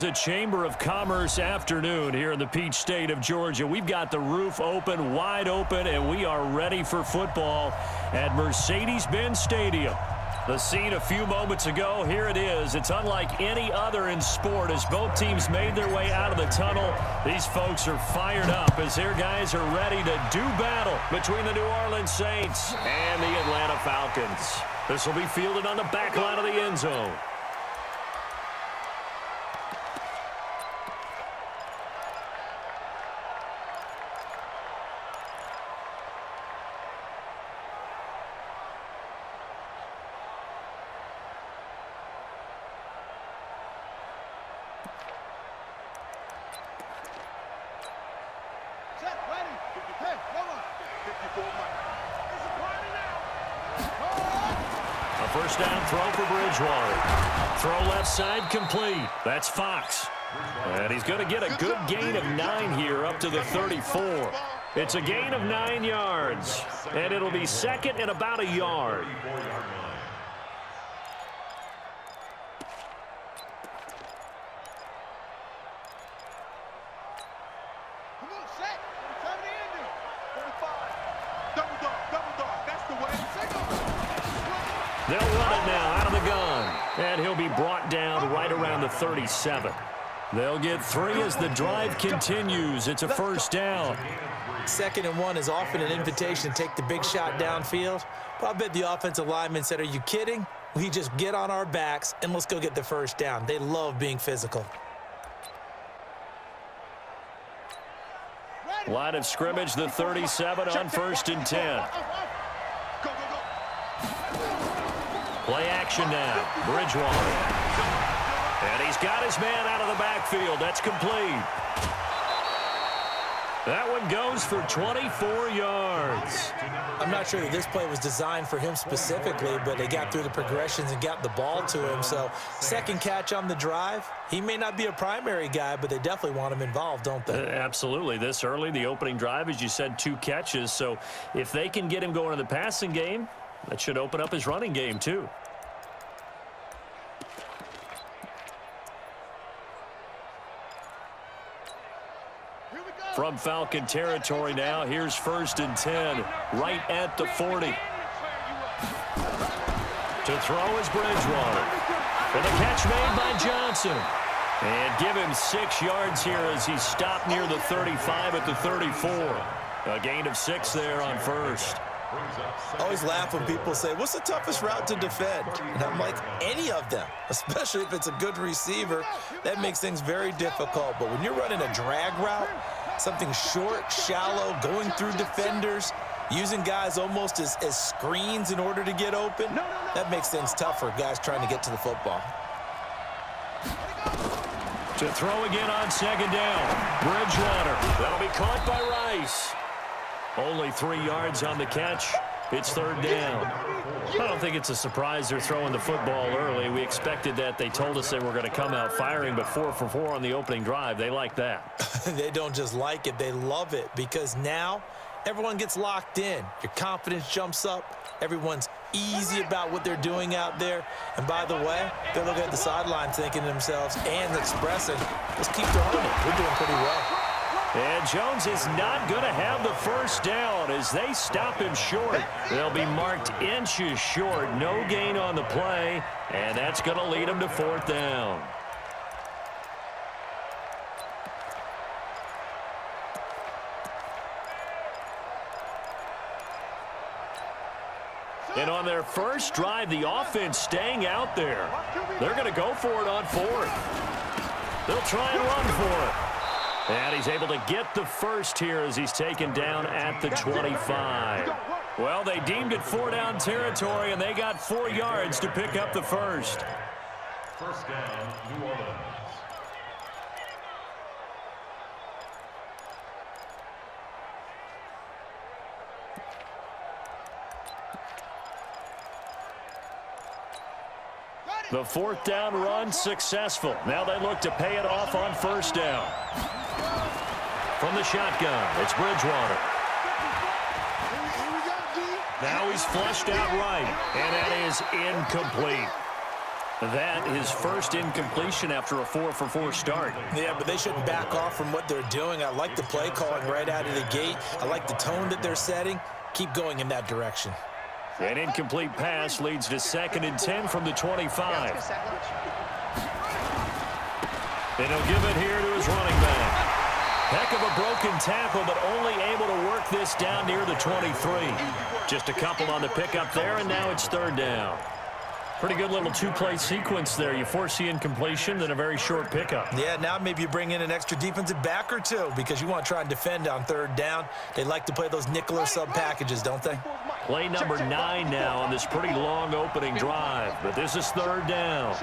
The Chamber of Commerce afternoon here in the Peach State of Georgia. We've got the roof open, wide open, and we are ready for football at Mercedes-Benz Stadium. The scene a few moments ago, here it is. It's unlike any other in sport as both teams made their way out of the tunnel. These folks are fired up as their guys are ready to do battle between the New Orleans Saints and the Atlanta Falcons. This will be fielded on the back line of the end zone. First down throw for Bridgewater. Throw left side complete. That's Fox. And he's going to get a good gain of 9 here up to the 34. It's a gain of 9 yards. And it'll be second and about a yard. They'll run it now out of the gun. And he'll be brought down right around the 37. They'll get 3 as the drive continues. It's a first down. 2nd and 1 is often an invitation to take the big shot downfield. But I bet the offensive lineman said, are you kidding? We just get on our backs and let's go get the first down. They love being physical. Line of scrimmage, the 37 on 1st and 10. Play action now. Bridgewater. And he's got his man out of the backfield. That's complete. That one goes for 24 yards. I'm not sure that this play was designed for him specifically, but they got through the progressions and got the ball to him. So, second catch on the drive. He may not be a primary guy, but they definitely want him involved, don't they? Absolutely. This early, the opening drive, as you said, 2 catches. So, if they can get him going in the passing game, that should open up his running game, too. From Falcon territory now, here's 1st and 10, right at the 40. To throw is Bridgewater. And the catch made by Johnson. And give him 6 yards here as he stopped near the 35 at the 34. A gain of 6 there on 1st. I always laugh when people say, what's the toughest route to defend? And I'm like, any of them, especially if it's a good receiver. That makes things very difficult. But when you're running a drag route, something short, shallow, going through defenders, using guys almost as screens in order to get open, that makes things tough for guys trying to get to the football. To throw again on 2nd down. Bridgewater. That'll be caught by Rice. Only 3 yards on the catch. It's 3rd down. I don't think it's a surprise they're throwing the football early. We expected that. They told us they were going to come out firing, but 4 for 4 on the opening drive. They like that. They don't just like it. They love it because now everyone gets locked in. Your confidence jumps up. Everyone's easy about what they're doing out there. And by the way, they're looking at the sideline thinking to themselves and expressing, let's keep throwing it. We're doing pretty well. And Jones is not going to have the first down as they stop him short. They'll be marked inches short. No gain on the play, and that's going to lead them to 4th down. And on their first drive, the offense staying out there. They're going to go for it on 4th. They'll try and run for it. And he's able to get the first here as he's taken down at the 25. Well, they deemed it 4-down territory, and they got 4 yards to pick up the first. First down, New Orleans. The 4th down run successful. Now they look to pay it off on 1st down. From the shotgun, it's Bridgewater. Now he's flushed out right, and that is incomplete. That is first incompletion after a 4-for-4 start. Yeah, but they shouldn't back off from what they're doing. I like the play calling right out of the gate. I like the tone that they're setting. Keep going in that direction. An incomplete pass leads to 2nd and 10 from the 25. And he'll give it here to his running back. Heck of a broken tackle, but only able to work this down near the 23. Just a couple on the pickup there, and now it's 3rd down. Pretty good little two-play sequence there. You force the incompletion, then a very short pickup. Yeah, now maybe you bring in an extra defensive back or two because you want to try and defend on 3rd down. They like to play those nickel or sub packages, don't they? Play number 9 now on this pretty long opening drive, but this is 3rd down.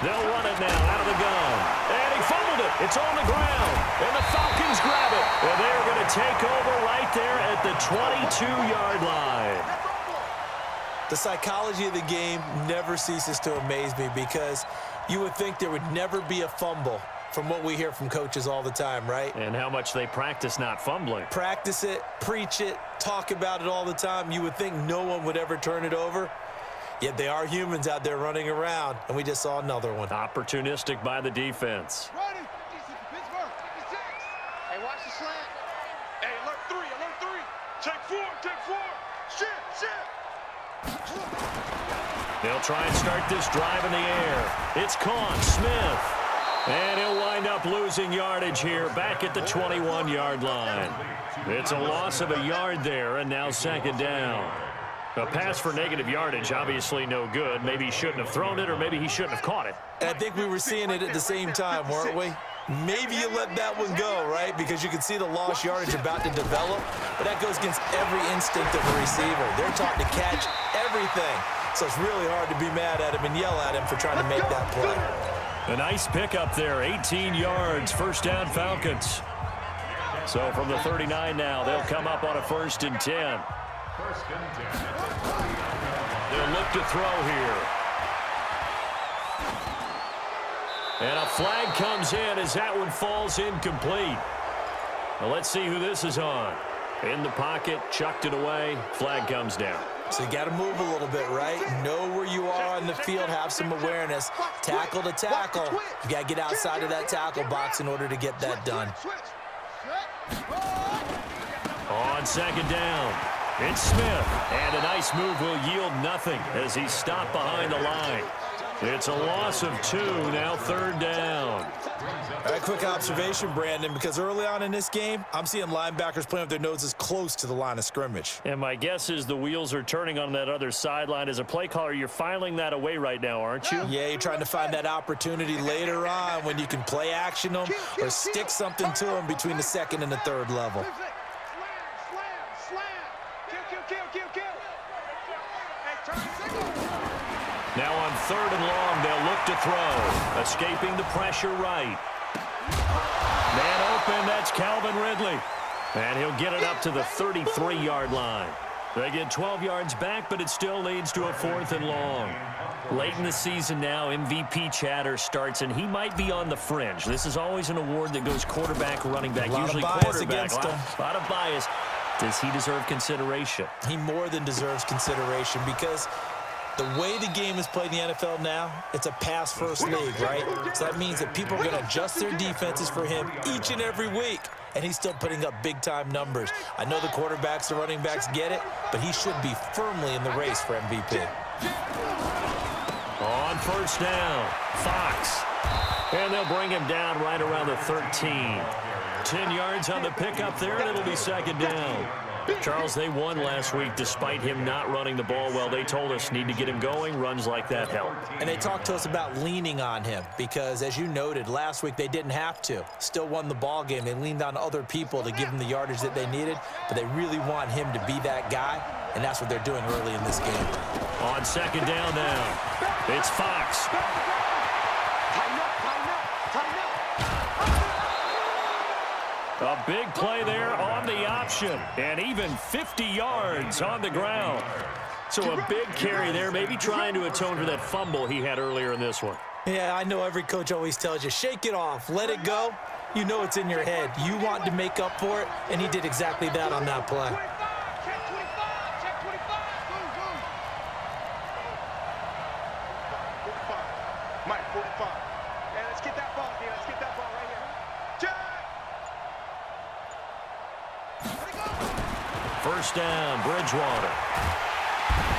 They'll run it now out of the gun. And he fumbled it. It's on the ground. And the Falcons grab it. And they're going to take over right there at the 22-yard line. The psychology of the game never ceases to amaze me because you would think there would never be a fumble from what we hear from coaches all the time, right? And how much they practice not fumbling. Practice it, preach it, talk about it all the time. You would think no one would ever turn it over. Yet they are humans out there running around, and we just saw another one. Opportunistic by the defense. Hey, watch the slant. Hey, alert 3. Take 4. Shit. They'll try and start this drive in the air. It's caught. Smith. And he'll wind up losing yardage here back at the 21-yard line. It's a loss of a yard there, and now 2nd down. A pass for negative yardage, obviously no good. Maybe he shouldn't have thrown it, or maybe he shouldn't have caught it. And I think we were seeing it at the same time, weren't we? Maybe you let that one go, right? Because you can see the lost yardage about to develop. But that goes against every instinct of a receiver. They're taught to catch everything. So it's really hard to be mad at him and yell at him for trying to make that play. A nice pickup there, 18 yards, 1st down Falcons. So from the 39 now, they'll come up on a 1st and 10. They'll look to throw here. And a flag comes in as that one falls incomplete. Well, let's see who this is on. In the pocket, chucked it away, flag comes down. So you got to move a little bit, right? Know where you are on the field, have some awareness. Tackle to tackle. You got to get outside of that tackle box in order to get that done. On 2nd down, it's Smith. And a nice move will yield nothing as he's stopped behind the line. It's a loss of 2, now 3rd down. All right, quick observation, Brandon, because early on in this game, I'm seeing linebackers playing with their noses close to the line of scrimmage. And my guess is the wheels are turning on that other sideline. As a play caller, you're filing that away right now, aren't you? Yeah, you're trying to find that opportunity later on when you can play action them or stick something to them between the 2nd and the 3rd level. Now on 3rd and long, they'll look to throw. Escaping the pressure right. Man open, that's Calvin Ridley. And he'll get it up to the 33-yard line. They get 12 yards back, but it still leads to a 4th and long. Late in the season now, MVP chatter starts, and he might be on the fringe. This is always an award that goes quarterback, running back, usually quarterback. A lot of bias. Does he deserve consideration? He more than deserves consideration because the way the game is played in the NFL now, it's a pass-first league, right? So that means that people are going to adjust their defenses for him each and every week, and he's still putting up big-time numbers. I know the quarterbacks, the running backs get it, but he should be firmly in the race for MVP. On 1st down, Fox. And they'll bring him down right around the 13. 10 yards on the pickup there, and it'll be 2nd down. Charles, they won last week despite him not running the ball well. They told us need to get him going. Runs like that help. And they talked to us about leaning on him because, as you noted, last week they didn't have to. Still won the ball game. They leaned on other people to give them the yardage that they needed, but they really want him to be that guy, and that's what they're doing early in this game. On 2nd down now, it's Fox. A big play there on the option, and even 50 yards on the ground. So a big carry there, maybe trying to atone for that fumble he had earlier in this one. Yeah, I know every coach always tells you, shake it off, let it go. You know it's in your head. You want to make up for it, and he did exactly that on that play. first down. Bridgewater.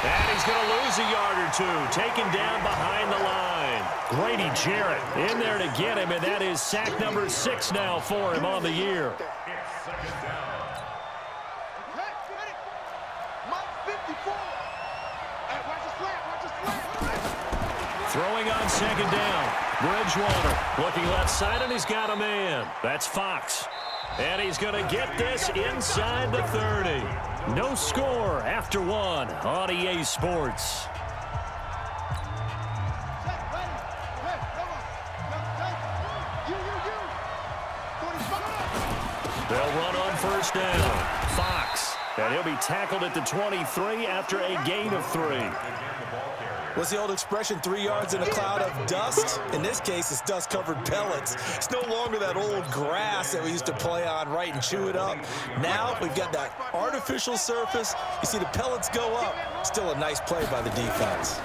And he's going to lose a yard or two. Taken down behind the line. Grady Jarrett in there to get him, and that is sack number 6 now for him on the year. It's second down. Throwing on second down. Bridgewater looking left side, and he's got a man. That's Fox. And he's going to get this inside the 30. No score after 1 on EA Sports. They'll run on first down. Fox. And he'll be tackled at the 23 after a gain of 3. What's the old expression, 3 yards in a cloud of dust? In this case, it's dust-covered pellets. It's no longer that old grass that we used to play on, right, and chew it up. Now we've got that artificial surface. You see the pellets go up. Still a nice play by the defense.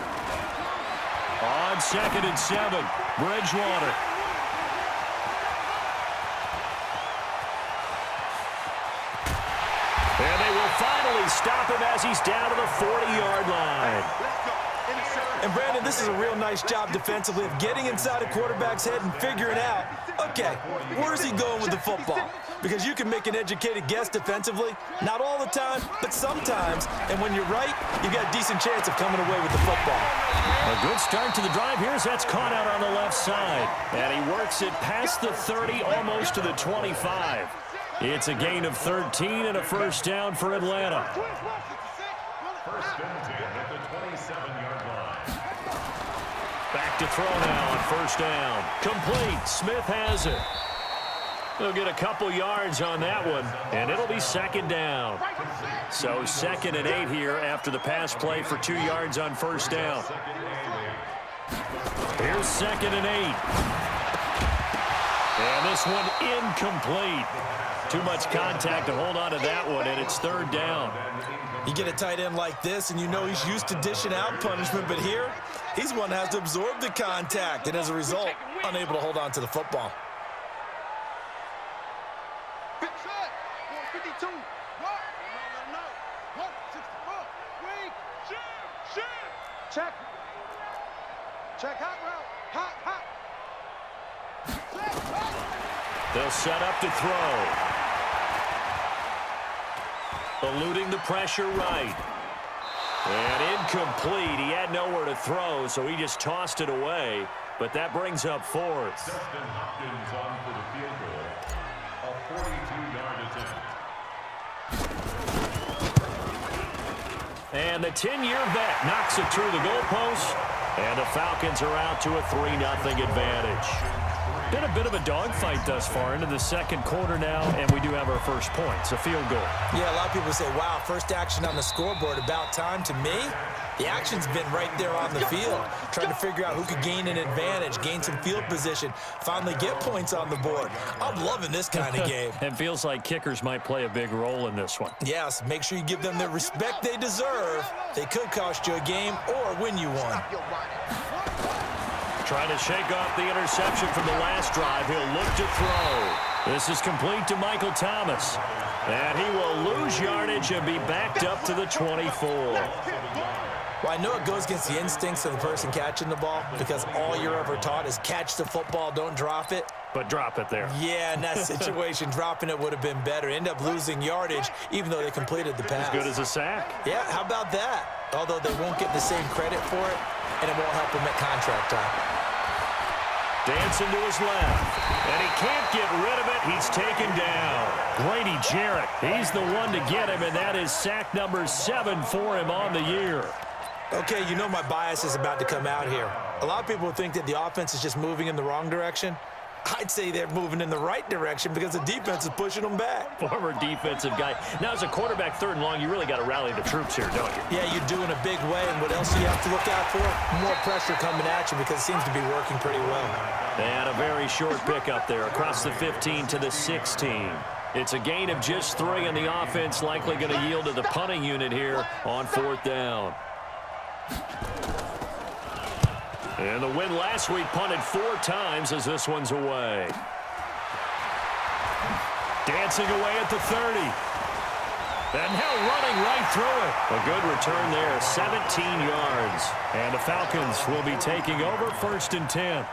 On 2nd and 7, Bridgewater. And they will finally stop him as he's down to the 40-yard line. And, Brandon, this is a real nice job defensively of getting inside a quarterback's head and figuring out, okay, where's he going with the football? Because you can make an educated guess defensively. Not all the time, but sometimes. And when you're right, you got a decent chance of coming away with the football. A good start to the drive. Here's that's caught out on the left side. And he works it past the 30, almost to the 25. It's a gain of 13 and a first down for Atlanta. First and 10 at the 27-yard line. Back to throw now on first down. Complete. Smith has it. They'll get a couple yards on that one, and it'll be second down. So 2nd and 8 here after the pass play for 2 yards on first down. Here's 2nd and 8. And this one incomplete. Too much contact to hold on to that one, and it's 3rd down. You get a tight end like this, and you know he's used to dishing out punishment, but here, he's one that has to absorb the contact, and as a result, unable to hold on to the football. Check. Check hot route. Hot. They'll set up to throw. Eluding the pressure right. And incomplete. He had nowhere to throw, so he just tossed it away. But that brings up 4th. Dustin Hopkins on for the field goal. A 42-yard attempt. And the 10-year vet knocks it through the goalpost. And the Falcons are out to a 3-0 advantage. Been a bit of a dogfight thus far into the second quarter now, and we do have our first points, a field goal. Yeah, a lot of people say, wow, first action on the scoreboard, about time. To me, the action's been right there on the field, trying to figure out who could gain an advantage, gain some field position, finally get points on the board. I'm loving this kind of game. It feels like kickers might play a big role in this one. Yes, make sure you give them the respect they deserve. They could cost you a game or win you one. Trying to shake off the interception from the last drive. He'll look to throw. This is complete to Michael Thomas. And he will lose yardage and be backed up to the 24. Well, I know it goes against the instincts of the person catching the ball because all you're ever taught is catch the football, don't drop it. But drop it there. Yeah, in that situation, dropping it would have been better. End up losing yardage even though they completed the pass. As good as a sack. Yeah, how about that? Although they won't get the same credit for it, and it won't help them at contract time. Dancing to his left. And he can't get rid of it. He's taken down. Grady Jarrett, he's the one to get him, and that is sack number 7 for him on the year. Okay, you know my bias is about to come out here. A lot of people think that the offense is just moving in the wrong direction. I'd say they're moving in the right direction because the defense is pushing them back. Former defensive guy. Now, as a quarterback, 3rd and long, you really got to rally the troops here, don't you? Yeah, you're doing a big way, and what else do you have to look out for? More pressure coming at you because it seems to be working pretty well. And a very short pickup there across the 15 to the 16. It's a gain of just 3, and the offense likely going to yield to the punting unit here on 4th down. And the win last week punted 4 times as this one's away. Dancing away at the 30. And now running right through it. A good return there, 17 yards. And the Falcons will be taking over 1st and 10.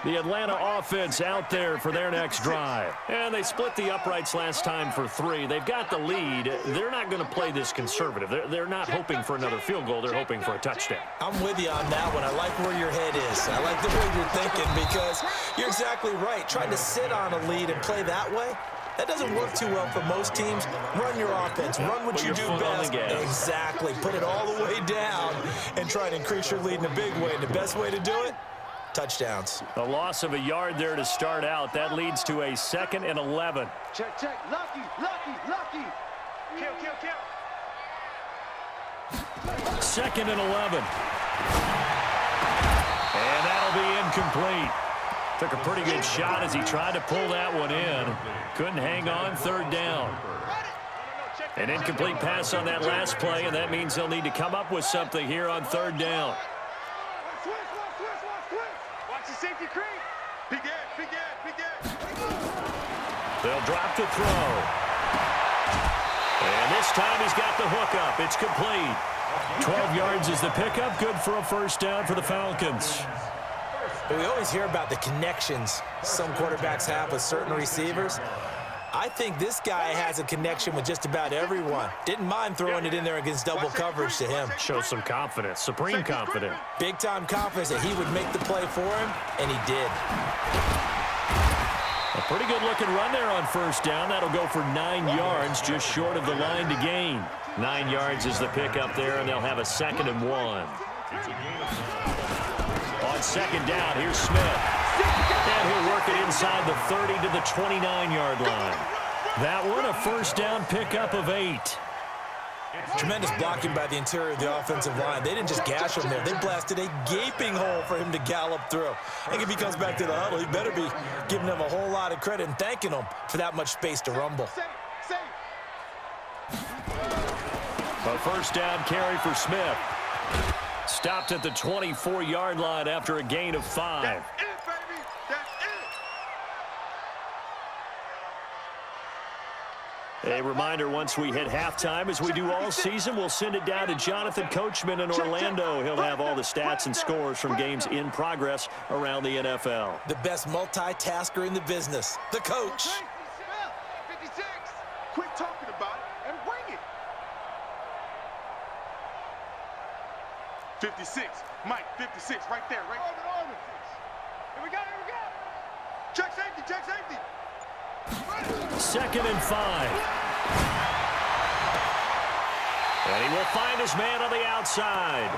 The Atlanta offense out there for their next drive. And they split the uprights last time for 3. They've got the lead. They're not going to play this conservative. They're not hoping for another field goal. They're hoping for a touchdown. I'm with you on that one. I like where your head is. I like the way you're thinking because you're exactly right. Trying to sit on a lead and play that way, that doesn't work too well for most teams. Run your offense. Run what you do best. Exactly. Put it all the way down and try to increase your lead in a big way. And the best way to do it? Touchdowns. A loss of a yard there to start out. That leads to a 2nd and 11. Check, check. Lucky, lucky, lucky. Kill, kill, kill. 2nd and 11. And that'll be incomplete. Took a pretty good shot as he tried to pull that one in. Couldn't hang on. 3rd down. An incomplete pass on that last play, and that means they'll need to come up with something here on 3rd down. Safety creep. Big Ed, big Ed, big Ed. They'll drop the throw. And this time he's got the hook up. It's complete. 12 yards is the pickup. Good for a 1st down for the Falcons. We always hear about the connections some quarterbacks have with certain receivers. I think this guy has a connection with just about everyone. Didn't mind throwing it in there against double coverage to him. Shows some confidence, supreme confidence. Big-time confidence that he would make the play for him, and he did. A pretty good-looking run there on 1st down. That'll go for 9 yards, just short of the line to gain. 9 yards is the pickup there, and they'll have a 2nd and 1. On 2nd down, here's Smith. And he'll work it inside the 30 to the 29-yard line. That one, a 1st down pickup of 8. Tremendous blocking by the interior of the offensive line. They didn't just gash him there. They blasted a gaping hole for him to gallop through. I think if he comes back to the huddle, he better be giving them a whole lot of credit and thanking them for that much space to rumble. A 1st down carry for Smith. Stopped at the 24-yard line after a gain of 5. A reminder, once we hit halftime, as we do all season, we'll send it down to Jonathan Coachman in Orlando. He'll have all the stats and scores from games in progress around the NFL. The best multitasker in the business, the coach. 56. Quit talking about it and bring it. 56. Mike, 56, right there, right there. Here we go, here we go. Check safety, check safety. 2nd and 5. And he will find his man on the outside.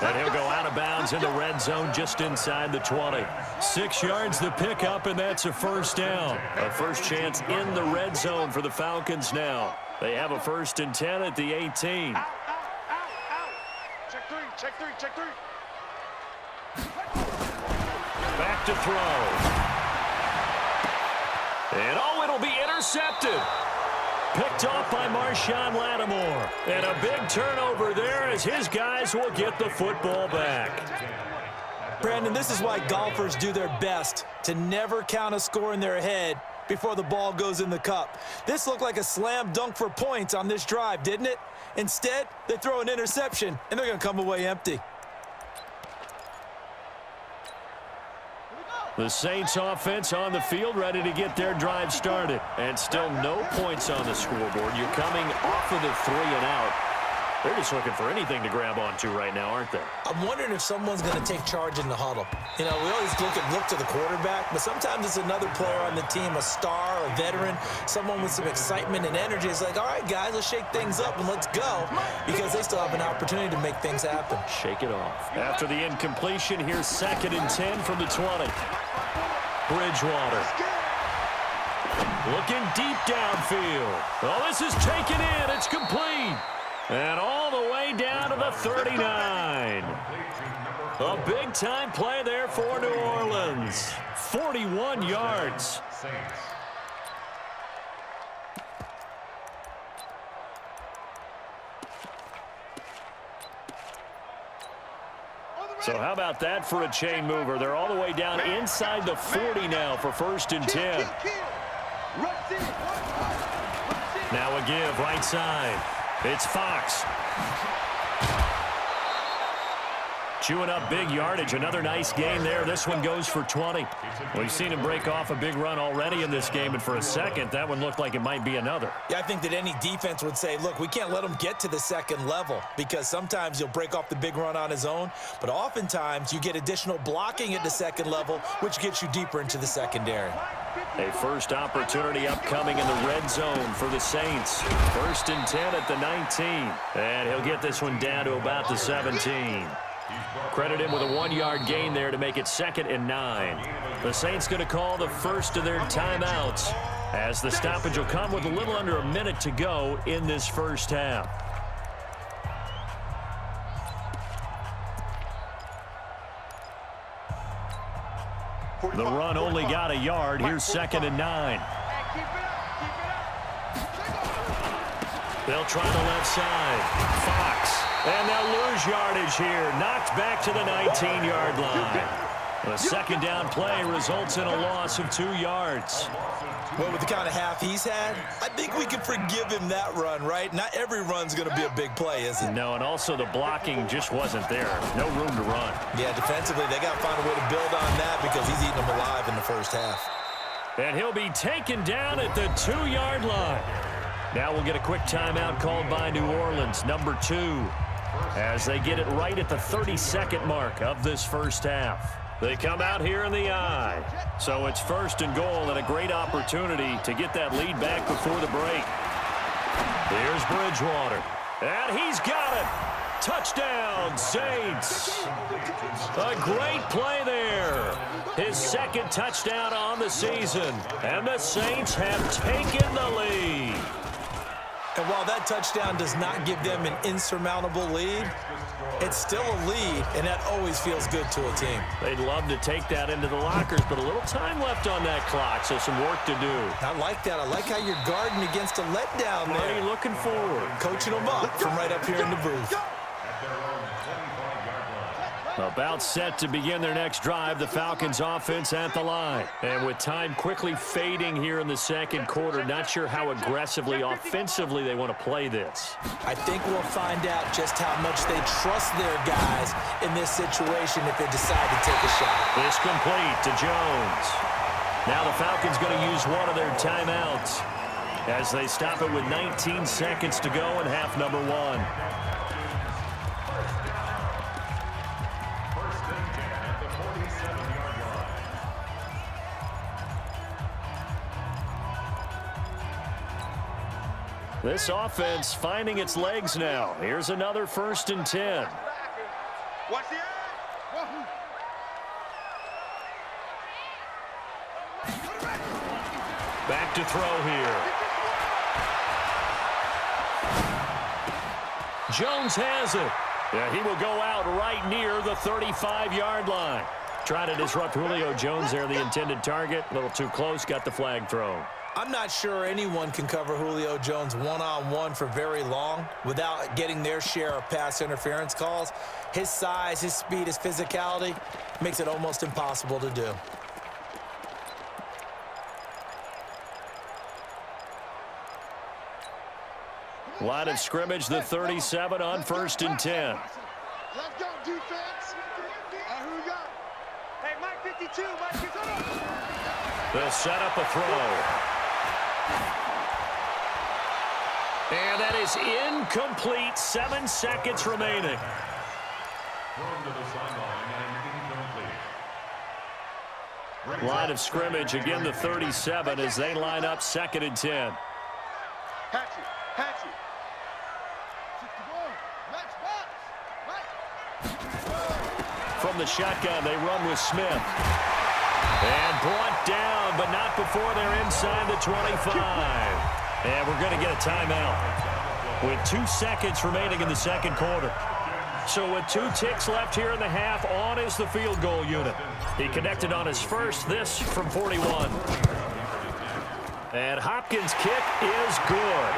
And he'll go out of bounds in the red zone just inside the 20. 6 yards the pickup, and that's a 1st down. A first chance in the red zone for the Falcons now. They have a 1st and 10 at the 18. Out, out, out, out. Check 3, check 3, check 3. Back to throw. And oh, it'll be intercepted. Picked off by Marshawn Lattimore. And a big turnover there as his guys will get the football back. Brandon, this is why golfers do their best to never count a score in their head before the ball goes in the cup. This looked like a slam dunk for points on this drive, didn't it? Instead, they throw an interception, and they're going to come away empty. The Saints offense on the field, ready to get their drive started. And still no points on the scoreboard. You're coming off of the 3 and out. They're just looking for anything to grab onto right now, aren't they? I'm wondering if someone's going to take charge in the huddle. You know, we always look to the quarterback, but sometimes it's another player on the team, a star, a veteran, someone with some excitement and energy. It's like, all right, guys, let's shake things up and let's go, because they still have an opportunity to make things happen. Shake it off. After the incompletion, here's 2nd and 10 from the 20. Bridgewater. Looking deep downfield. Oh, this is taken in. It's complete. And all the way down to the 39. A big-time play there for New Orleans. 41 yards. On the So how about that for a chain mover? They're all the way down inside the 40 now for 1st and 10. Now a give right side. It's Fox. Chewing up big yardage. Another nice gain there. This one goes for 20. We've seen him break off a big run already in this game, and for a second, that one looked like it might be another. Yeah, I think that any defense would say, look, we can't let him get to the second level because sometimes he'll break off the big run on his own, but oftentimes you get additional blocking at the second level, which gets you deeper into the secondary. A first opportunity upcoming in the red zone for the Saints. 1st and 10 at the 19. And he'll get this one down to about the 17. Credit him with a 1-yard gain there to make it 2nd and 9. The Saints going to call the first of their timeouts as the stoppage will come with a little under a minute to go in this first half. The run only got a yard. Here's 2nd and 9. They'll try the left side. Fox. And they'll lose yardage here. Knocked back to the 19-yard line. The second down play results in a loss of 2 yards. Well, with the kind of half he's had, I think we can forgive him that run, right? Not every run's going to be a big play, is it? No, and also the blocking just wasn't there. No room to run. Yeah, defensively, they got to find a way to build on that because he's eating them alive in the first half. And he'll be taken down at the 2-yard line. Now we'll get a quick timeout called by New Orleans, number 2, as they get it right at the 32nd mark of this first half. They come out here in the eye. So it's 1st and goal and a great opportunity to get that lead back before the break. Here's Bridgewater. And he's got it. Touchdown, Saints. A great play there. His 2nd touchdown on the season. And the Saints have taken the lead. And while that touchdown does not give them an insurmountable lead, it's still a lead, and that always feels good to a team. They'd love to take that into the lockers, but a little time left on that clock, so some work to do. I like that. I like how you're guarding against a letdown there. What are you looking forward? Coaching them up from right up here in the booth. About set to begin their next drive, the Falcons offense at the line. And with time quickly fading here in the second quarter, not sure how aggressively, offensively they want to play this. I think we'll find out just how much they trust their guys in this situation if they decide to take a shot. It's complete to Jones. Now the Falcons going to use one of their timeouts as they stop it with 19 seconds to go in half number 1. This offense finding its legs now. Here's another 1st and 10. Watch the eye. Back to throw here. Jones has it. Yeah, he will go out right near the 35-yard line. Trying to disrupt Julio Jones there, the intended target. A little too close, got the flag thrown. I'm not sure anyone can cover Julio Jones one-on-one for very long without getting their share of pass interference calls. His size, his speed, his physicality makes it almost impossible to do. Line of scrimmage, the 37 on 1st and 10. Let's go, defense. Who we got? Hey, Mike 52. Mike 52. They'll set up a throw. And that is incomplete. 7 seconds remaining. Thrown to the sideline and incomplete. Line of scrimmage, again the 37 as they line up 2nd and 10. Hatchet. From the shotgun, they run with Smith. And brought down, but not before they're inside the 25. And we're going to get a timeout with 2 seconds remaining in the second quarter. So with 2 ticks left here in the half, on is the field goal unit. He connected on his first, this from 41. And Hopkins' kick is good.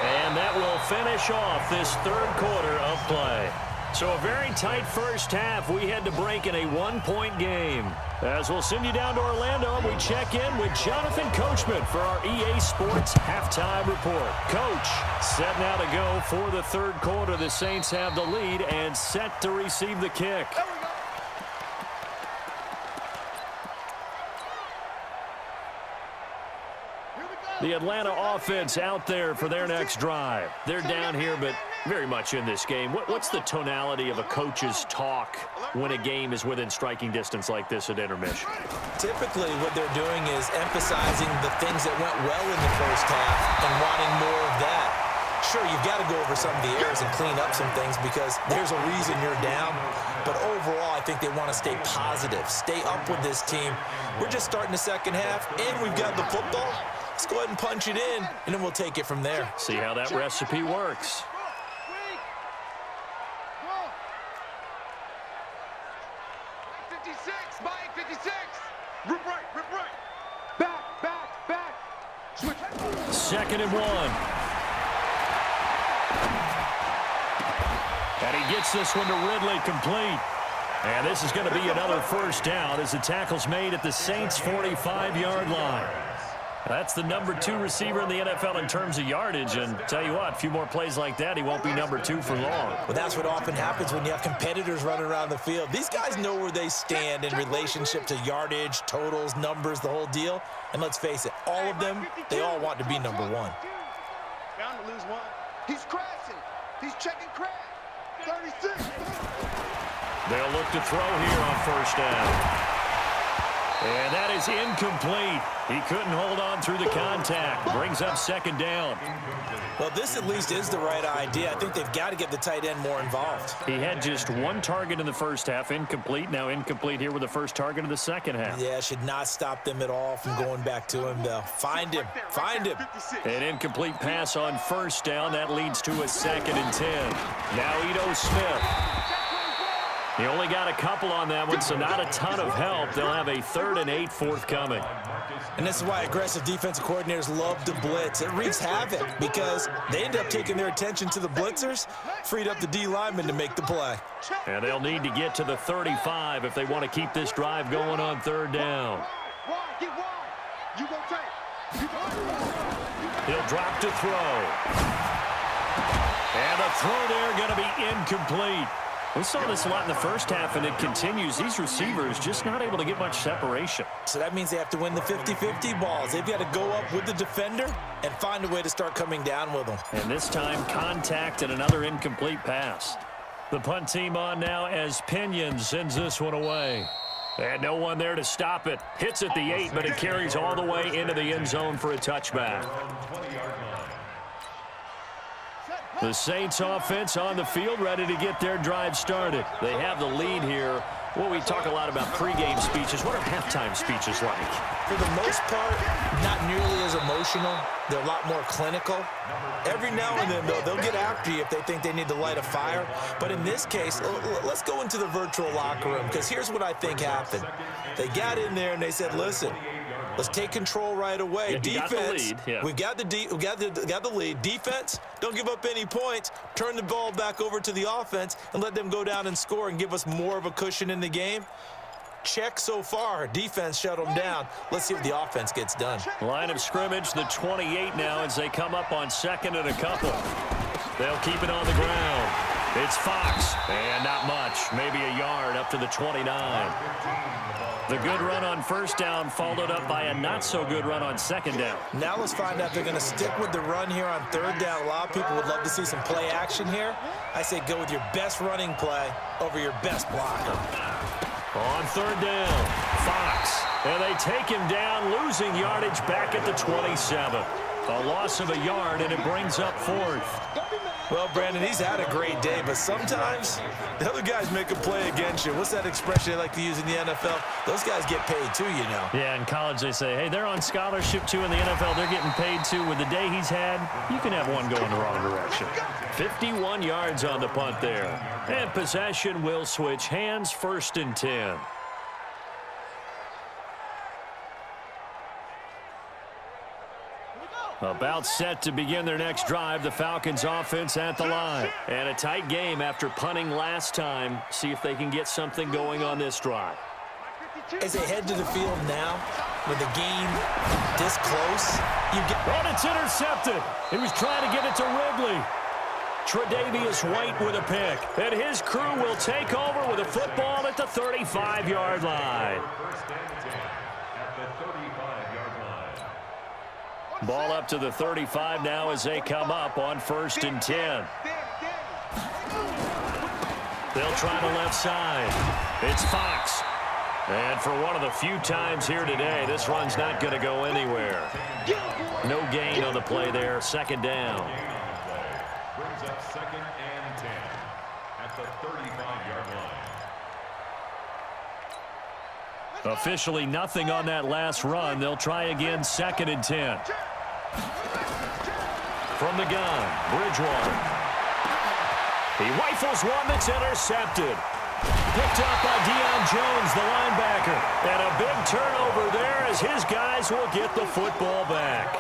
And that will finish off this third quarter of play. So a very tight first half. We had to break in a one-point game. As we'll send you down to Orlando, and we check in with Jonathan Coachman for our EA Sports Halftime Report. Coach, set now to go for the third quarter. The Saints have the lead and set to receive the kick. The Atlanta offense out there for their next drive. They're down here, but very much in this game. What's the tonality of a coach's talk when a game is within striking distance like this at intermission? Typically, what they're doing is emphasizing the things that went well in the first half and wanting more of that. Sure, you've got to go over some of the errors and clean up some things because there's a reason you're down. But overall, I think they want to stay positive, stay up with this team. We're just starting the second half, and we've got the football. Let's go ahead and punch it in, and then we'll take it from there. See how that recipe works. Second and 1. And he gets this one to Ridley complete. And this is going to be another first down as the tackle's made at the Saints' 45-yard line. That's the number 2 receiver in the NFL in terms of yardage. And tell you what, a few more plays like that, he won't be number 2 for long. Well, that's what often happens when you have competitors running around the field. These guys know where they stand in relationship to yardage, totals, numbers, the whole deal. And let's face it, all of them, they all want to be number 1. Bound to lose one. He's crashing. He's checking crash. 36. They'll look to throw here on first down. And that is incomplete. He couldn't hold on through the contact. Brings up second down. Well, this at least is the right idea. I think they've got to get the tight end more involved. He had just 1 target in the first half, incomplete. Now incomplete here with the first target of the second half. Yeah, should not stop them at all from going back to him, though. Find him. Find him. An incomplete pass on first down. That leads to a 2nd and 10. Now Ito Smith. He only got a couple on that one, so not a ton of help. They'll have a 3rd and 8 forthcoming. And this is why aggressive defensive coordinators love to blitz. It wreaks havoc because they end up taking their attention to the blitzers, freed up the D lineman to make the play. And they'll need to get to the 35 if they want to keep this drive going on 3rd down. He'll drop to throw. And the throw there going to be incomplete. We saw this a lot in the first half, and it continues. These receivers just not able to get much separation. So that means they have to win the 50-50 balls. They've got to go up with the defender and find a way to start coming down with them. And this time, contact and another incomplete pass. The punt team on now as Pinion sends this one away. And no one there to stop it. Hits at the 8, but it carries all the way into the end zone for a touchback. The Saints offense on the field, ready to get their drive started. They have the lead here. Well, we talk a lot about pregame speeches. What are halftime speeches like? For the most part, not nearly as emotional. They're a lot more clinical. Every now and then, though, they'll get after you if they think they need to light a fire. But in this case, let's go into the virtual locker room, because here's what I think happened. They got in there and they said, listen, let's take control right away. Yeah, defense, we got the lead. Defense, don't give up any points. Turn the ball back over to the offense and let them go down and score and give us more of a cushion in the game. Check so far. Defense shut them down. Let's see what the offense gets done. Line of scrimmage, the 28 now as they come up on 2nd and a couple. They'll keep it on the ground. It's Fox, and not much, maybe a yard up to the 29. The good run on first down followed up by a not-so-good run on second down. Now let's find out if they're going to stick with the run here on 3rd down. A lot of people would love to see some play action here. I say go with your best running play over your best blocker. On 3rd down, Fox. And they take him down, losing yardage back at the 27. A loss of a yard, and it brings up 4th. Well, Brandon, he's had a great day, but sometimes the other guys make a play against you. What's that expression they like to use in the NFL? Those guys get paid too, you know. Yeah, in college they say, hey, they're on scholarship too. In the NFL, they're getting paid too. With the day he's had, you can have one going the wrong direction. 51 yards on the punt there. And possession will switch hands, 1st and 10. About set to begin their next drive. The Falcons offense at the line. And a tight game after punting last time. See if they can get something going on this drive. As they head to the field now, with the game this close, you get... Oh, it's intercepted. He was trying to get it to Ridley. Tre'Davious White with a pick. And his crew will take over with a football at the 35-yard line. Ball up to the 35 now as they come up on 1st and 10. They'll try the left side. It's Fox. And for one of the few times here today, this run's not going to go anywhere. No gain on the play there. 2nd down. Brings up 2nd and 10 at the 35-yard line. Officially nothing on that last run. They'll try again 2nd and 10. From the gun, Bridgewater. He rifles one that's intercepted. Picked up by Deion Jones, the linebacker. And a big turnover there as his guys will get the football back.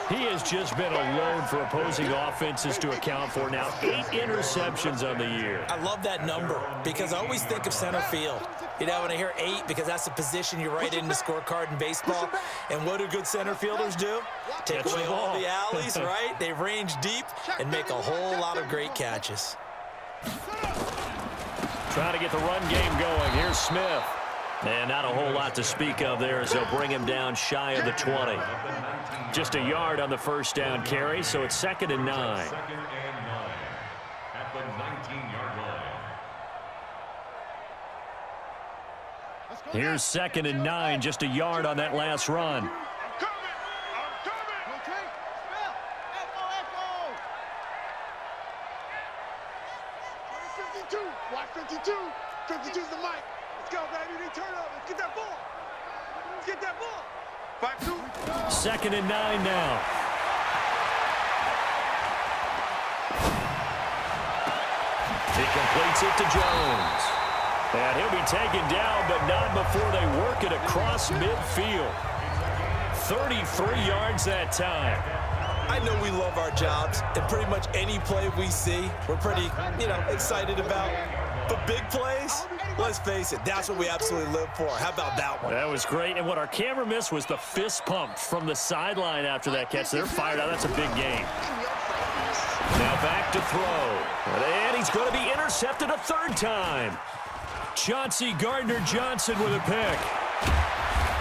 He has just been a load for opposing offenses to account for. Now 8 interceptions on the year. I love that number because I always think of center field. You know, when I hear 8, because that's the position you write in the scorecard in baseball. And what do good center fielders do? Take away all the alleys, right? They range deep and make a whole lot of great catches. Trying to get the run game going. Here's Smith. And not a whole lot to speak of there as they'll bring him down shy of the 20. Just a yard on the 1st down carry, so it's 2nd and 9. 2nd and 9 at the 19-yard line. Here's 2nd and 9, just a yard on that last run. I'm coming. Okay. Echo. 52. Watch 52. 52's the mic. Let's go, baby. They turn up. Let's get that ball. Let's get that ball. 5-2. 2nd and 9 now. He completes it to Jones. And he'll be taken down, but not before they work it across midfield. 33 yards that time. I know we love our jobs, and pretty much any play we see, we're pretty, excited about. But big plays, let's face it, that's what we absolutely live for. How about that one? That was great, and what our camera missed was the fist pump from the sideline after that catch. They're fired out. That's a big game. Now back to throw. And he's going to be intercepted a 3rd time. Chauncey Gardner-Johnson with a pick.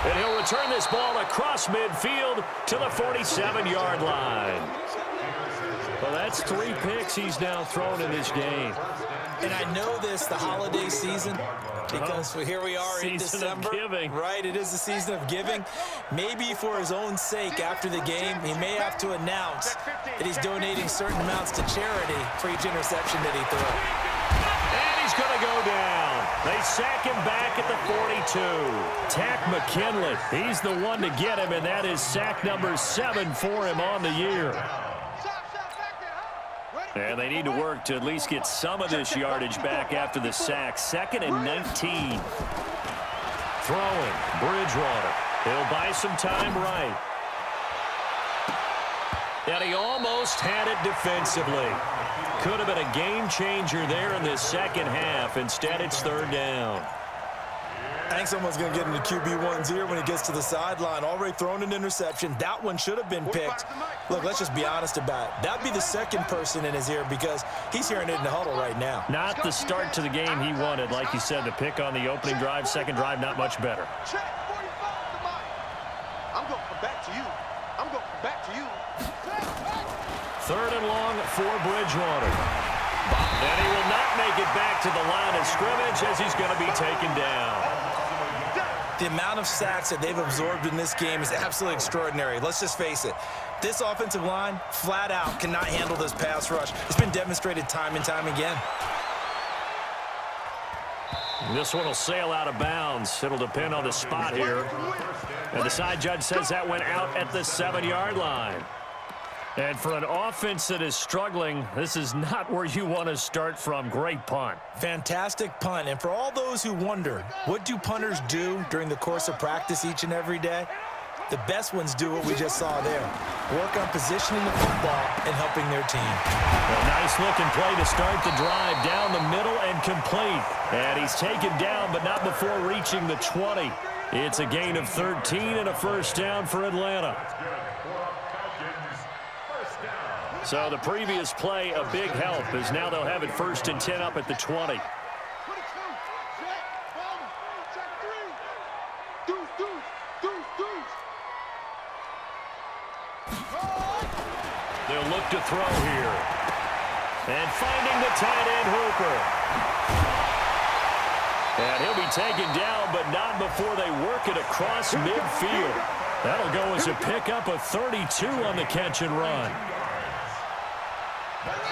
And he'll return this ball across midfield to the 47-yard line. Well, that's 3 picks he's now thrown in this game. And I know this, the holiday season, because here we are in December. Season of giving. Right, it is the season of giving. Maybe for his own sake after the game, he may have to announce that he's donating certain amounts to charity for each interception that he threw. And he's going to go down. They sack him back at the 42. Tack McKinley, he's the one to get him, and that is sack number 7 for him on the year. And they need to work to at least get some of this yardage back after the sack. 2nd and 19. Throwing, Bridgewater. He'll buy some time right. And he almost had it defensively. Could have been a game changer there in this 2nd half. Instead, it's 3rd down. I think someone's going to get into QB1's ear when he gets to the sideline. Already thrown an interception. That one should have been picked. Look, let's just be honest about it. That'd be the 2nd person in his ear because he's hearing it in the huddle right now. Not the start to the game he wanted. Like you said, the pick on the opening drive, 2nd drive, not much better. Check 45 I'm going back to you. I'm going back to you. 3rd and long for Bridgewater. And he will not make it back to the line of scrimmage as he's going to be taken down. The amount of sacks that they've absorbed in this game is absolutely extraordinary. Let's just face it. This offensive line, flat out, cannot handle this pass rush. It's been demonstrated time and time again. This one will sail out of bounds. It'll depend on the spot here. And the side judge says that went out at the 7-yard line. And for an offense that is struggling, this is not where you want to start from. Great punt. Fantastic punt. And for all those who wonder, what do punters do during the course of practice each and every day? The best ones do what we just saw there. Work on positioning the football and helping their team. A nice-looking play to start the drive down the middle and complete. And he's taken down, but not before reaching the 20. It's a gain of 13 and a first down for Atlanta. So the previous play, a big help, as now they'll have it 1st and 10 up at the 20. They'll look to throw here. And finding the tight end Hooper. And he'll be taken down, but not before they work it across midfield. That'll go as a pickup of 32 on the catch and run.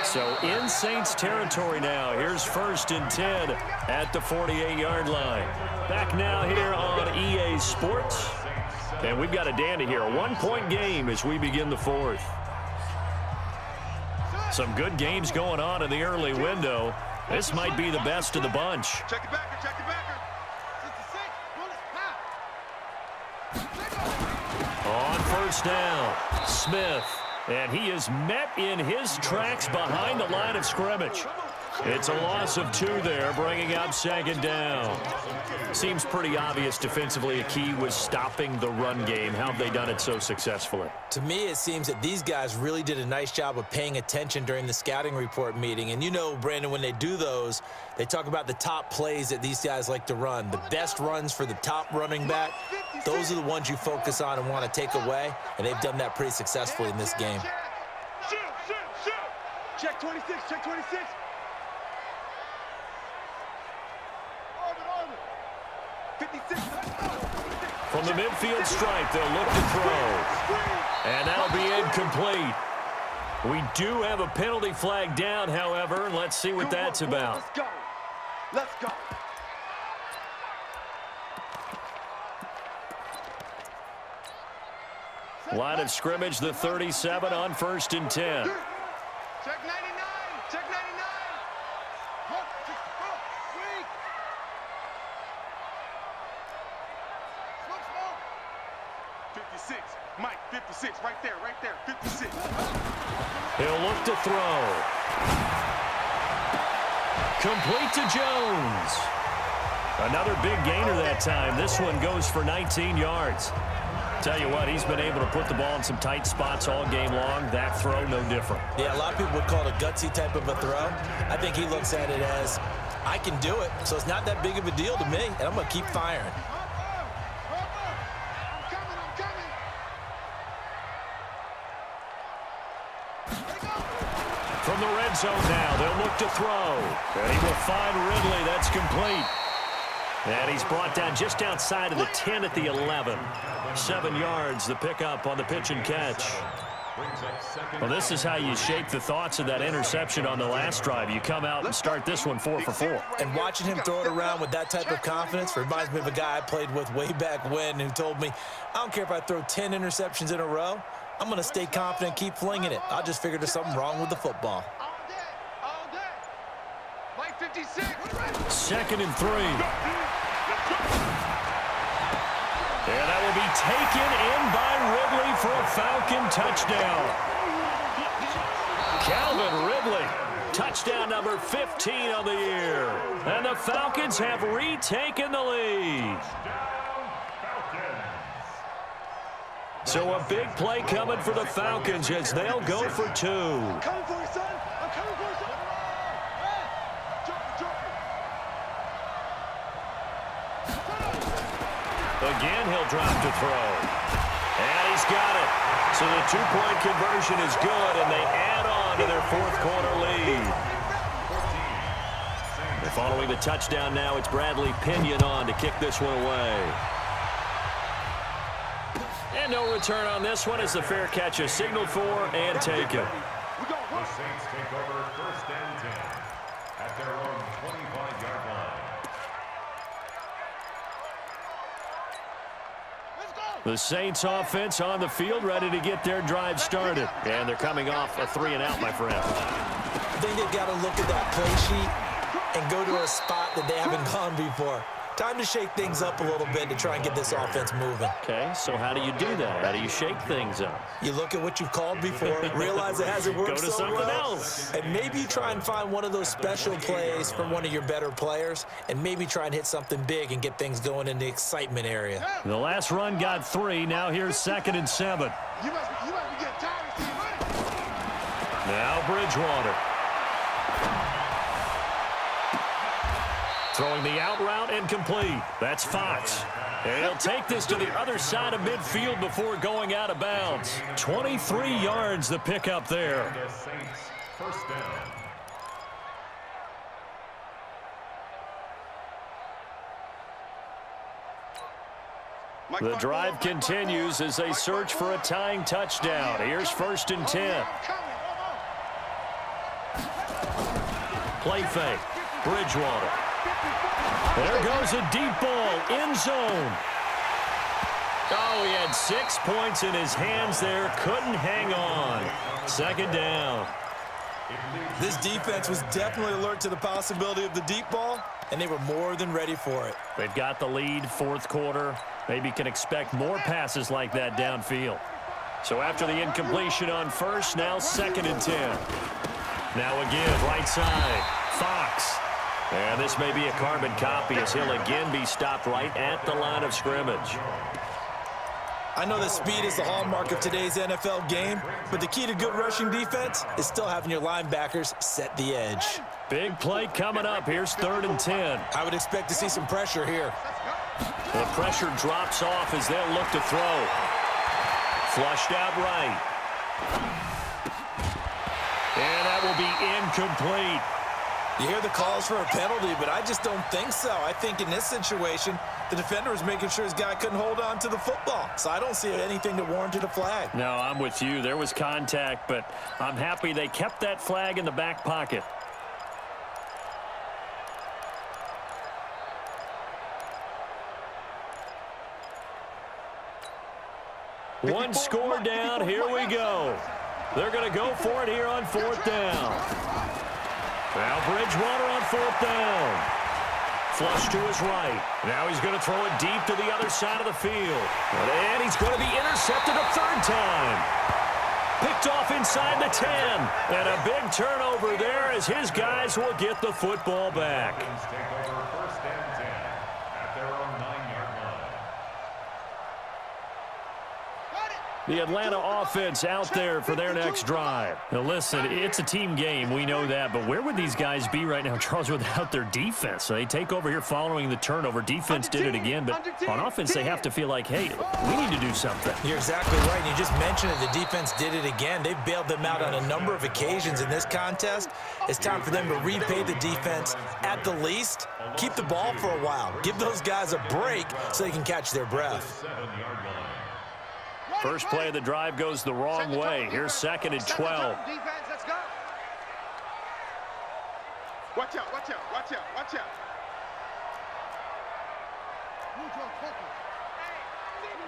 So in Saints territory now. Here's 1st and 10 at the 48-yard line. Back now here on EA Sports. And we've got a dandy here. A 1-point game as we begin the 4th. Some good games going on in the early window. This might be the best of the bunch. Check it back, check it back. On 1st down, Smith. And he is met in his tracks behind the line of scrimmage. It's a loss of 2 there, bringing up 2nd down. Seems pretty obvious defensively a key was stopping the run game. How have they done it so successfully? To me, it seems that these guys really did a nice job of paying attention during the scouting report meeting. And you know, Brandon, when they do those, they talk about the top plays that these guys like to run. The best runs for the top running back, those are the ones you focus on and want to take away. And they've done that pretty successfully in this game. Shoot. Check 26, check 26. From the midfield stripe, they'll look to throw. And that'll be incomplete. We do have a penalty flag down, however, and let's see what that's about. Let's go. Line of scrimmage, the 37 on 1st and 10. Check 99. Check 99. 56. Mike, 56. Right there. 56. He'll look to throw. Complete to Jones. Another big gainer that time. This one goes for 19 yards. Tell you what, he's been able to put the ball in some tight spots all game long. That throw, no different. Yeah, a lot of people would call it a gutsy type of a throw. I think he looks at it as, I can do it, so it's not that big of a deal to me, and I'm going to keep firing. From the red zone now, they'll look to throw. And he will find Ridley. That's complete. And he's brought down just outside of the 10 at the 11. 7 yards, the pickup on the pitch and catch. Well, this is how you shape the thoughts of that interception on the last drive. You come out and start this one 4 for 4. And watching him throw it around with that type of confidence reminds me of a guy I played with way back when who told me, I don't care if I throw 10 interceptions in a row. I'm going to stay confident, keep flinging it. I just figured there's something wrong with the football. All day. Mike 56. 2nd and 3. And that will be taken in by Ridley for a Falcon touchdown. Calvin Ridley, touchdown number 15 on the year. And the Falcons have retaken the lead. So a big play coming for the Falcons as they'll go for 2. I'm coming for you, son. I'm coming for you, son. Again, he'll drop to throw. And he's got it. So the 2-point conversion is good, and they add on to their 4th quarter lead. And following the touchdown now, it's Bradley Pinion on to kick this one away. And no return on this one as the fair catch is signaled for and taken. The Saints take over 1st and 10 at their own 25-yard line. The Saints offense on the field ready to get their drive started. And they're coming off a 3-and-out, my friend. I think they've got to look at that play sheet and go to a spot that they haven't gone before. Time to shake things up a little bit to try and get this offense moving. Okay, so how do you do that? How do you shake things up? You look at what you've called before, realize it hasn't worked Go to so something well, else. and maybe you try and find one of those special plays from one of your better players, and maybe try and hit something big and get things going in the excitement area. The last run got 3. Now here's 2nd and 7. You must be getting tired of seeing money. Now Bridgewater. Throwing the out route and complete. That's Fox. And he'll take this to the other side of midfield before going out of bounds. 23 yards the pickup there. The Saints, first down. The drive continues as they search for a tying touchdown. Here's 1st and 10. Play fake. Bridgewater. There goes a deep ball. End zone. Oh, he had 6 points in his hands there. Couldn't hang on. 2nd down. This defense was definitely alert to the possibility of the deep ball, and they were more than ready for it. They've got the lead, 4th quarter. Maybe can expect more passes like that downfield. So after the incompletion on 1st, now 2nd and 10. Now again, right side, Fox. And this may be a carbon copy as he'll again be stopped right at the line of scrimmage. I know that speed is the hallmark of today's NFL game, but the key to good rushing defense is still having your linebackers set the edge. Big play coming up. Here's 3rd and 10. I would expect to see some pressure here. The pressure drops off as they'll look to throw. Flushed out right. And that will be incomplete. You hear the calls for a penalty, but I just don't think so. I think in this situation, the defender was making sure his guy couldn't hold on to the football. So I don't see anything that warranted a flag. No, I'm with you. There was contact, but I'm happy they kept that flag in the back pocket. One score down. Here we go. They're going to go for it here on 4th down. Now Bridgewater on 4th down. Flush to his right. Now he's going to throw it deep to the other side of the field. And he's going to be intercepted a 3rd time. Picked off inside the 10. And a big turnover there as his guys will get the football back. Take over 1st and 10 at their own 9-yard line. The Atlanta offense out there for their next drive. Now listen, it's a team game. We know that. But where would these guys be right now, Charles, without their defense? They take over here following the turnover. Defense did it again. But on offense, they have to feel like, hey, we need to do something. You're exactly right. You just mentioned it. The defense did it again. They've bailed them out on a number of occasions in this contest. It's time for them to repay the defense at the least. Keep the ball for a while. Give those guys a break so they can catch their breath. 7-yard line. First play of the drive goes the wrong way. Here's 2nd and 12. Defense, let's go. Watch out, watch out, watch out, watch out.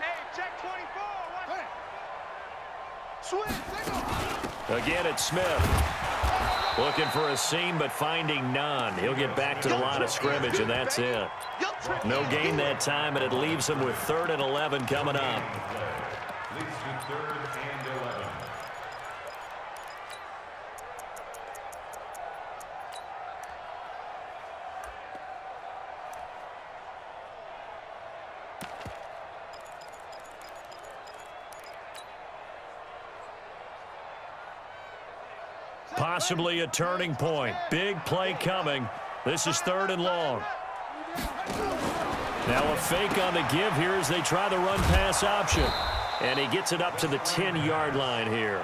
Hey, check 24. Swing, Again, it's Smith. Looking for a seam, but finding none. He'll get back to the line of scrimmage, and that's it. No gain that time, and it leaves him with 3rd and 11 coming up. Leads to 3rd and 11. Possibly a turning point. Big play coming. This is 3rd and long. Now a fake on the give here as they try the run-pass option. And he gets it up to the 10-yard line here.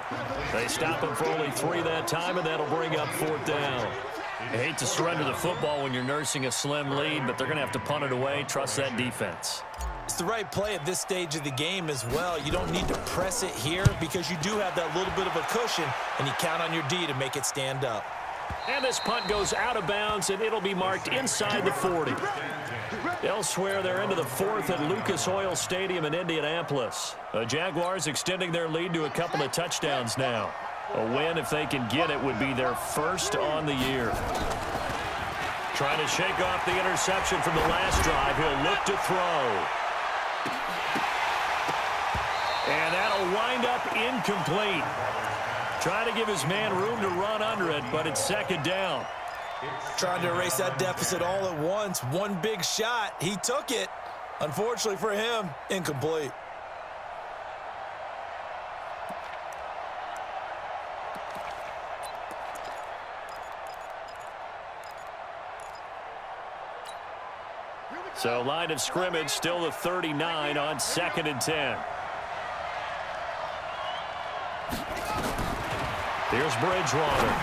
They stop him for only 3 that time, and that'll bring up 4th down. I hate to surrender the football when you're nursing a slim lead, but they're going to have to punt it away. Trust that defense. It's the right play at this stage of the game as well. You don't need to press it here because you do have that little bit of a cushion, and you count on your D to make it stand up. And this punt goes out of bounds, and it'll be marked inside the 40. Elsewhere, they're into the 4th at Lucas Oil Stadium in Indianapolis. The Jaguars extending their lead to a couple of touchdowns now. A win, if they can get it, would be their first on the year. Trying to shake off the interception from the last drive. He'll look to throw. And that'll wind up incomplete. Trying to give his man room to run under it, but it's second down. Trying to erase that deficit all at once. One big shot. He took it. Unfortunately for him, incomplete. So line of scrimmage still the 39 on 2nd and 10. Here's Bridgewater.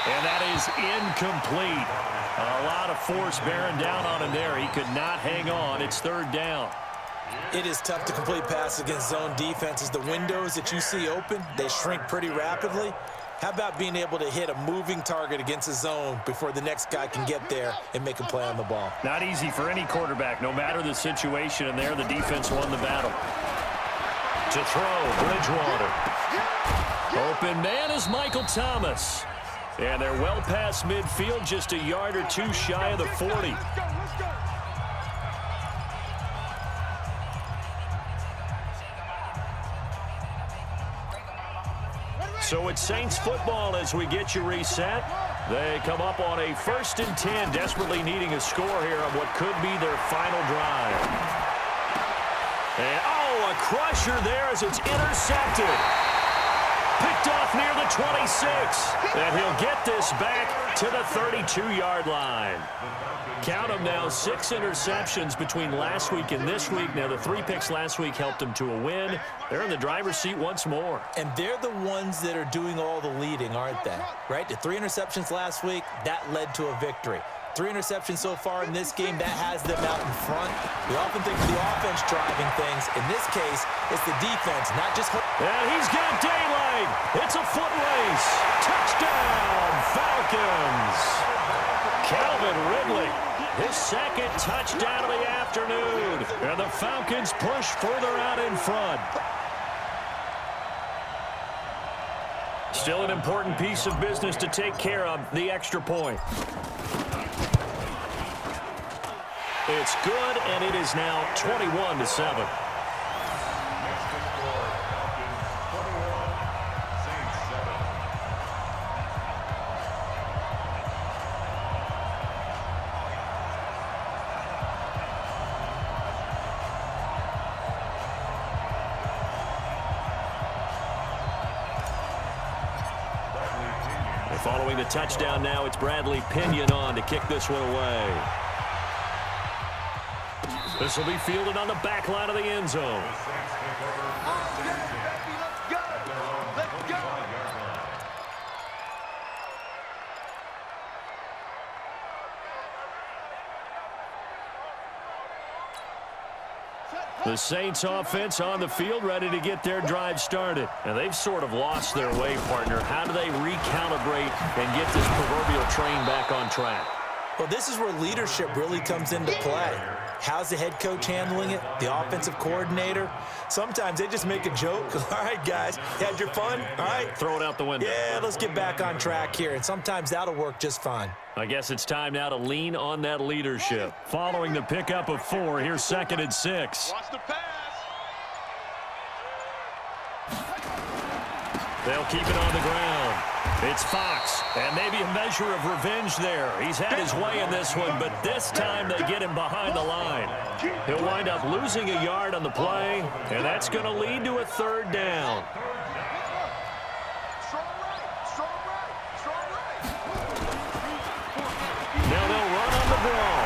And that is incomplete. A lot of force bearing down on him there. He could not hang on. It's 3rd down. It is tough to complete passes against zone defenses. The windows that you see open, they shrink pretty rapidly. How about being able to hit a moving target against a zone before the next guy can get there and make a play on the ball? Not easy for any quarterback, no matter the situation, and there the defense won the battle. To throw, Bridgewater. Open man is Michael Thomas. And they're well past midfield, just a yard or two shy of the 40. So it's Saints football as we get you reset. They come up on a 1st and 10, desperately needing a score here on what could be their final drive. And, oh, a crusher there as it's intercepted. Picked off near the 26. And he'll get this back to the 32-yard line. Count them now, 6 interceptions between last week and this week. Now, the 3 picks last week helped them to a win. They're in the driver's seat once more. And they're the ones that are doing all the leading, aren't they? Right? The 3 interceptions last week, that led to a victory. 3 interceptions so far in this game, that has them out in front. We often think of the offense driving things. In this case, it's the defense, not just... And he's got daylight. It's a foot race. Touchdown, Falcons. Calvin Ridley, his 2nd touchdown of the afternoon. And the Falcons push further out in front. Still an important piece of business to take care of, the extra point. It's good, and it is now 21-7. Following the touchdown now, it's Bradley Pinion on to kick this one away. This will be fielded on the back line of the end zone. The Saints offense on the field, ready to get their drive started. And they've sort of lost their way, partner. How do they recalibrate and get this proverbial train back on track? Well, this is where leadership really comes into play. How's the head coach handling it? The offensive coordinator? Sometimes they just make a joke. All right, guys, you had your fun? All right. Throw it out the window. Yeah, let's get back on track here. And sometimes that'll work just fine. I guess it's time now to lean on that leadership. Following the pickup of 4, here's 2nd and 6. Watch the pass. They'll keep it on the ground. It's Fox, and maybe a measure of revenge there. He's had his way in this one, but this time they get him behind the line. He'll wind up losing a yard on the play, and that's going to lead to a 3rd down. Now they'll run on the ball,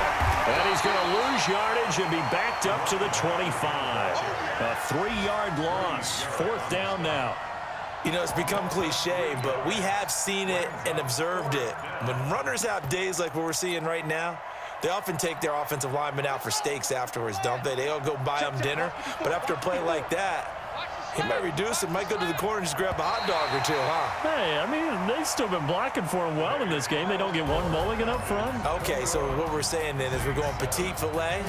and he's going to lose yardage and be backed up to the 25. A 3-yard loss, 4th down now. You know, it's become cliche, but we have seen it and observed it. When runners have days like what we're seeing right now, they often take their offensive linemen out for steaks afterwards, don't they? They all go buy them dinner. But after a play like that, he might reduce it, might go to the corner and just grab a hot dog or two, huh? Hey, I mean, they've still been blocking for him well in this game. They don't get one mulligan up front. Okay, so what we're saying then is we're going petite filet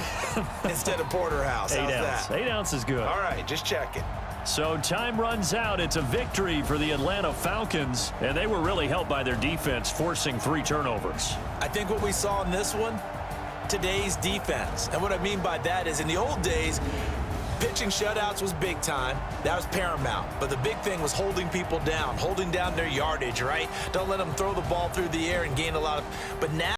instead of porterhouse. How's that? 8 ounces is good. All right, just checking. So time runs out. It's a victory for the Atlanta Falcons, and they were really helped by their defense, forcing 3 turnovers. I think what we saw in this one, today's defense. And what I mean by that is in the old days, pitching shutouts was big time. That was paramount. But the big thing was holding people down, holding down their yardage, right? Don't let them throw the ball through the air and gain a lot of. But now